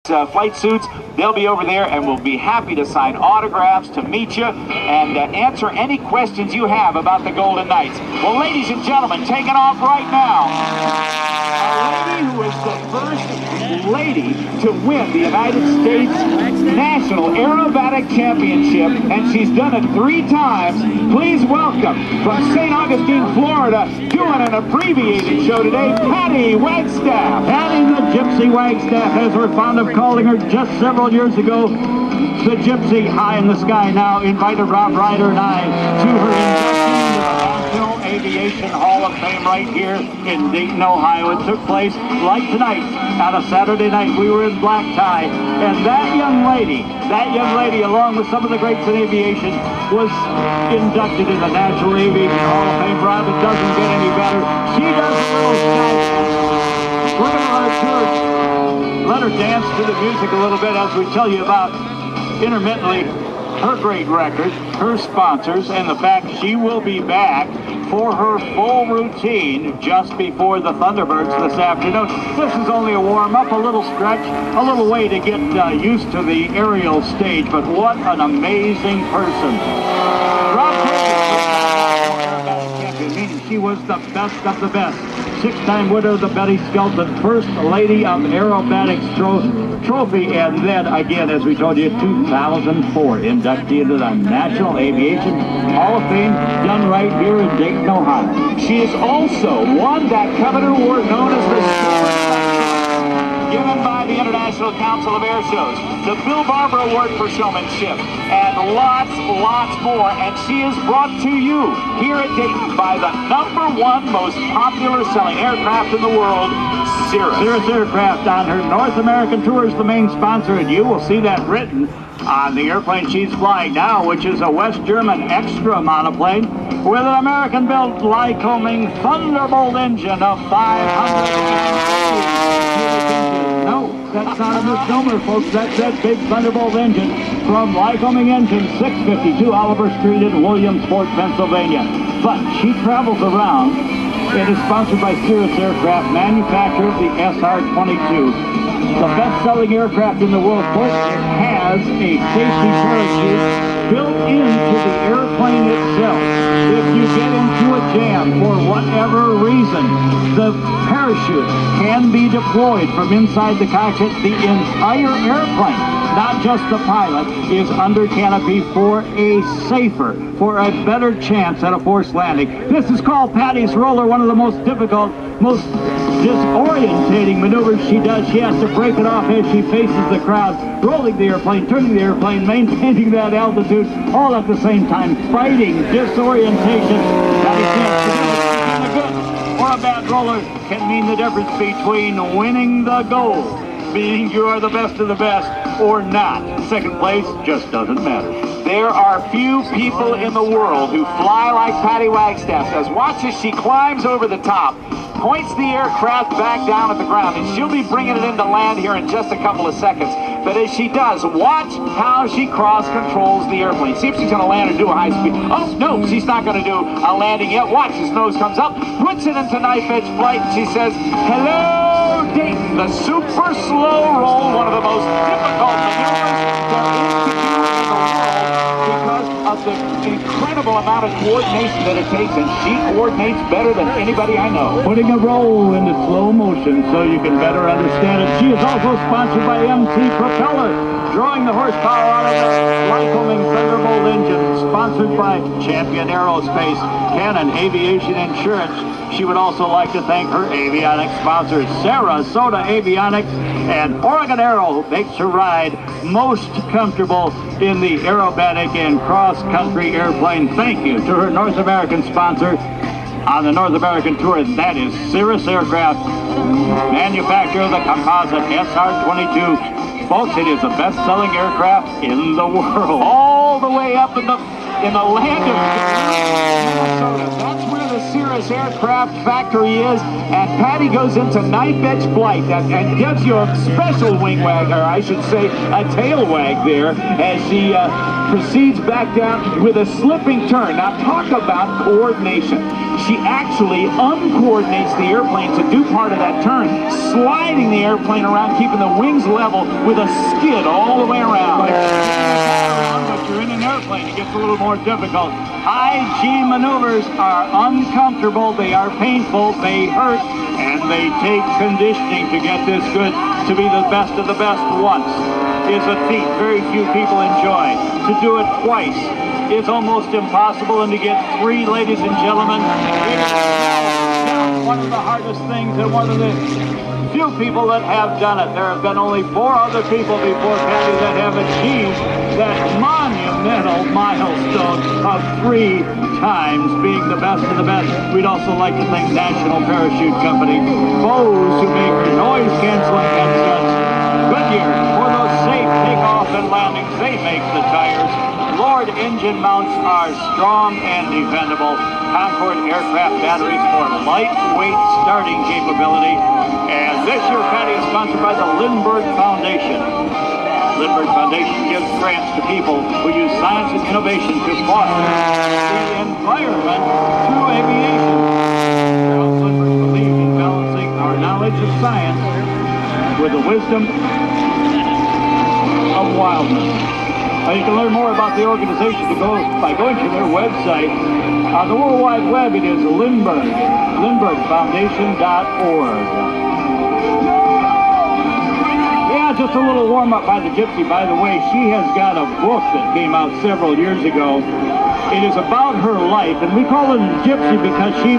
Flight suits, they'll be over there and we'll be happy to sign autographs, to meet you, and answer any questions you have about the Golden Knights. Well, ladies and gentlemen, taking off right now, a lady who is the first lady to win the United States National Aerobatic Championship, and she's done it 3 times. Please welcome, from St. Augustine, Florida, doing an abbreviated show today, Patty Wagstaff. Patty the Gypsy Wagstaff, as we're fond of calling her, just several years ago. The Gypsy, high in the sky, now invited Rob Ryder and I to her induction into the National Aviation Hall of Fame right here in Dayton, Ohio. It took place like tonight on a Saturday night. We were in black tie, and that young lady, along with some of the greats in aviation, was inducted in the National Aviation Hall of Fame. Rob, it doesn't get any better. She does a little sky. We're going to let her dance to the music a little bit as we tell you about, intermittently, her great record, her sponsors, and the fact she will be back for her full routine just before the Thunderbirds this afternoon. This is only a warm-up, a little stretch, a little way to get used to the aerial stage, but what an amazing person. Rob champion, meaning she was the best of the best. 6-time winner of the Betty Skelton First Lady of Aerobatics Trophy, and then again, as we told you, 2004 inductee into the National Aviation Hall of Fame, done right here in Dayton, Ohio. She has also won that coveted award known as the given by the International Council of Air Shows, the Bill Barber Award for Showmanship, and lots more. And she is brought to you here at Dayton by the #1 most popular selling aircraft in the world, Cirrus. Cirrus Aircraft on her North American tour is the main sponsor, and you will see that written on the airplane she's flying now, which is a West German extra monoplane with an American-built Lycoming Thunderbolt engine of 500. No, that's not a misnomer, folks. That's that big Thunderbolt engine from Lycoming Engine, 652 Oliver Street in Williamsport, Pennsylvania. But she travels around. It is sponsored by Cirrus Aircraft, manufacturer of the SR-22. The best-selling aircraft in the world, folks. It has a safety parachute built into the airplane itself. If you get into a jam for whatever reason, the parachute can be deployed from inside the cockpit. The entire airplane, not just the pilot, is under canopy for a better chance at a forced landing. This is called Patty's Roller, one of the most difficult, most disorientating maneuvers she does. She has to break it off as she faces the crowd, rolling the airplane, turning the airplane, maintaining that altitude, all at the same time, fighting disorientation. Patty can't a good or a bad roller can mean the difference between winning the gold, meaning you are the best of the best, or not. Second place just doesn't matter. There are few people in the world who fly like Patty Wagstaff does. Watch as she climbs over the top, points the aircraft back down at the ground, and she'll be bringing it into land here in just a couple of seconds. But as she does, watch how she cross-controls the airplane. See if she's going to land or do a high speed. Oh, no, she's not going to do a landing yet. Watch, his nose comes up, puts it into knife-edge flight, and she says, "Hello, Dayton." The super slow roll, one of the most difficult maneuvers there is to do in the world because of the incredible amount of coordination that it takes, and she coordinates better than anybody I know. Putting a roll into slow motion so you can better understand it. She is also sponsored by MC Propeller, drawing the horsepower out of the Lycoming Thunderbolt engine, sponsored by Champion Aerospace, Canon Aviation Insurance. She would also like to thank her avionics sponsors, Sarasota Avionics and Oregon Aero, who makes her ride most comfortable in the aerobatic and cross-country airplane. Thank you to her North American sponsor on the North American tour, and that is Cirrus Aircraft, manufacturer of the composite SR-22. Folks, it is the best-selling aircraft in the world. All the way up in the land of Minnesota. That's where the Cirrus Paris Aircraft Factory is, and Patty goes into knife edge flight and gives you a special wing wag, or I should say a tail wag there, as she proceeds back down with a slipping turn. Now talk about coordination. She actually uncoordinates the airplane to do part of that turn, sliding the airplane around, keeping the wings level with a skid all the way around. But you're in an airplane, it gets a little more difficult. High G maneuvers are uncomfortable, they are painful, they hurt, and they take conditioning to get this good. To be the best of the best once is a feat very few people enjoy. To do it twice is almost impossible, and to get three, ladies and gentlemen, is one of the hardest things and one of the few people that have done it. There have been only 4 other people before Patty that have achieved that monumental milestone of 3 times being the best of the best. We'd also like to thank National Parachute Company, Bose, who make noise-canceling headsets, Goodyear for those safe takeoff and landings. They make the tires. Lord engine mounts are strong and dependable. Concord aircraft batteries for lightweight starting capability. And this year, Patty is sponsored by the Lindbergh Foundation. Lindbergh Foundation gives grants to people who use science and innovation to foster the environment through aviation. Charles Lindbergh believed in balancing our knowledge of science with the wisdom of wildness. You can learn more about the organization by going to their website. On the World Wide Web, it is lindberghfoundation.org. Yeah, just a little warm-up by the Gypsy. By the way, she has got a book that came out several years ago. It is about her life, and we call it the Gypsy because she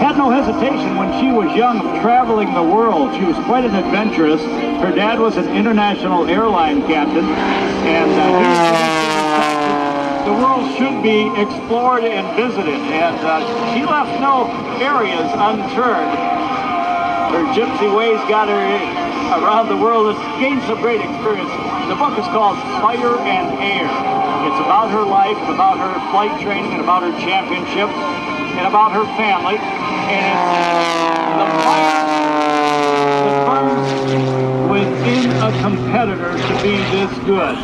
had no hesitation when she was young of traveling the world. She was quite an adventurous. Her dad was an international airline captain, and the world should be explored and visited, and she left no areas unturned. Her gypsy ways got her around the world and gained some great experience. The book is called Fire and Air. It's about her life, about her flight training, and about her championships, and about her family. And it's the fire that burns within a competitor to be this good.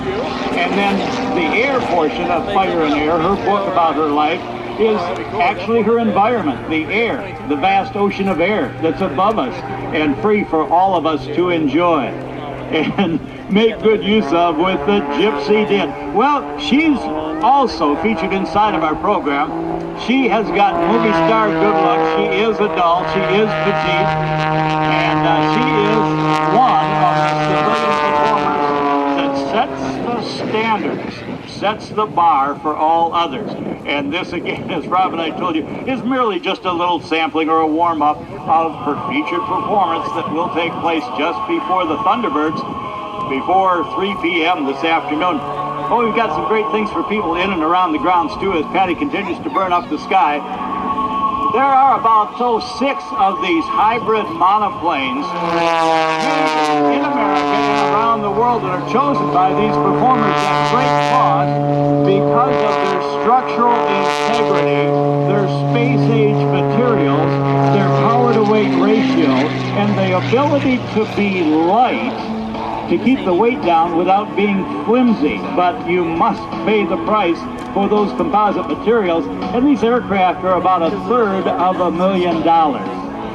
And then the air portion of Fire and Air, her book about her life, is actually her environment, the air, the vast ocean of air that's above us and free for all of us to enjoy and make good use of with the Gypsy did. Well, she's also featured inside of our program. She has got movie star good look. She is a doll. She is petite. And she is one of the civilian performers that sets the standards, sets the bar for all others. And this, again, as Rob and I told you, is merely just a little sampling or a warm-up of her featured performance that will take place just before the Thunderbirds, before 3 p.m. this afternoon. Oh, we've got some great things for people in and around the grounds, too, as Patty continues to burn up the sky. There are about 6 of these hybrid monoplanes in America and around the world that are chosen by these performers at great cost because of their structural integrity, their space-age materials, their power-to-weight ratio, and the ability to be light, to keep the weight down without being flimsy. But you must pay the price for those composite materials, and these aircraft are about $250,000,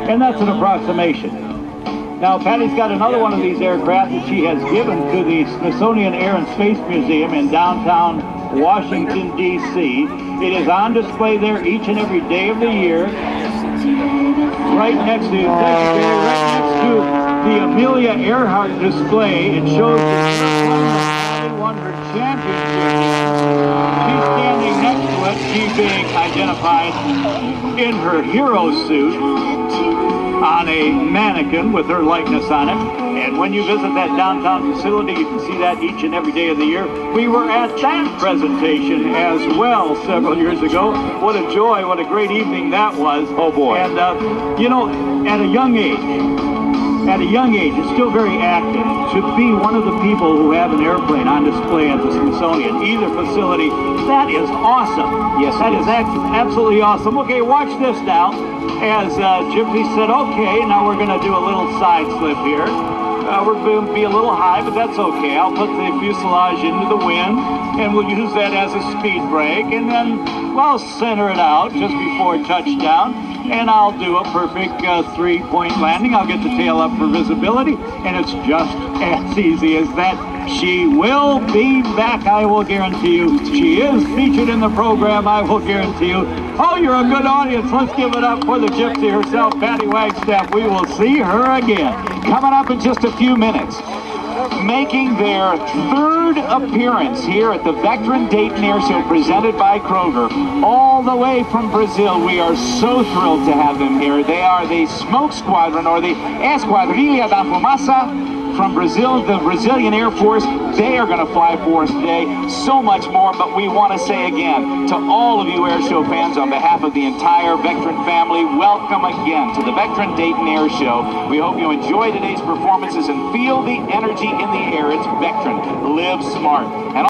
and that's an approximation. Now, Patty's got another one of these aircraft that she has given to the Smithsonian Air and Space Museum in downtown Washington, D.C. It is on display there each and every day of the year, right next to the Amelia Earhart display. It shows the airplane that Patty won her championship. She's standing next to it, she being identified in her hero suit on a mannequin with her likeness on it. And when you visit that downtown facility, you can see that each and every day of the year. We were at that presentation as well several years ago. What a joy, what a great evening that was. Oh boy. And, you know, at a young age, at a young age, is still very active, to be one of the people who have an airplane on display at the Smithsonian, either facility, that is awesome. Yes, that is absolutely awesome. Okay, watch this now. As Gypsy said, okay, now we're going to do a little side slip here. We're going to be a little high, but that's okay. I'll put the fuselage into the wind, and we'll use that as a speed brake, and then we'll center it out just before touchdown, and I'll do a perfect three-point landing. I'll get the tail up for visibility, and it's just as easy as that. She will be back, I will guarantee you. She is featured in the program, I will guarantee you. Oh, you're a good audience. Let's give it up for the Gypsy herself, Patty Wagstaff. We will see her again. Coming up in just a few minutes, making their third appearance here at the Vectren Dayton Airshow presented by Kroger, all the way from Brazil. We are so thrilled to have them here. They are the Smoke Squadron, or the Esquadrilha da Fumaça, from Brazil, the Brazilian Air Force. They are going to fly for us today. So much more, but we want to say again to all of you Airshow fans, on behalf of the entire Vectren family, welcome again to the Vectren Dayton Airshow. We hope you enjoy today's performances and feel the energy in the air. It's Vectren. Live smart. And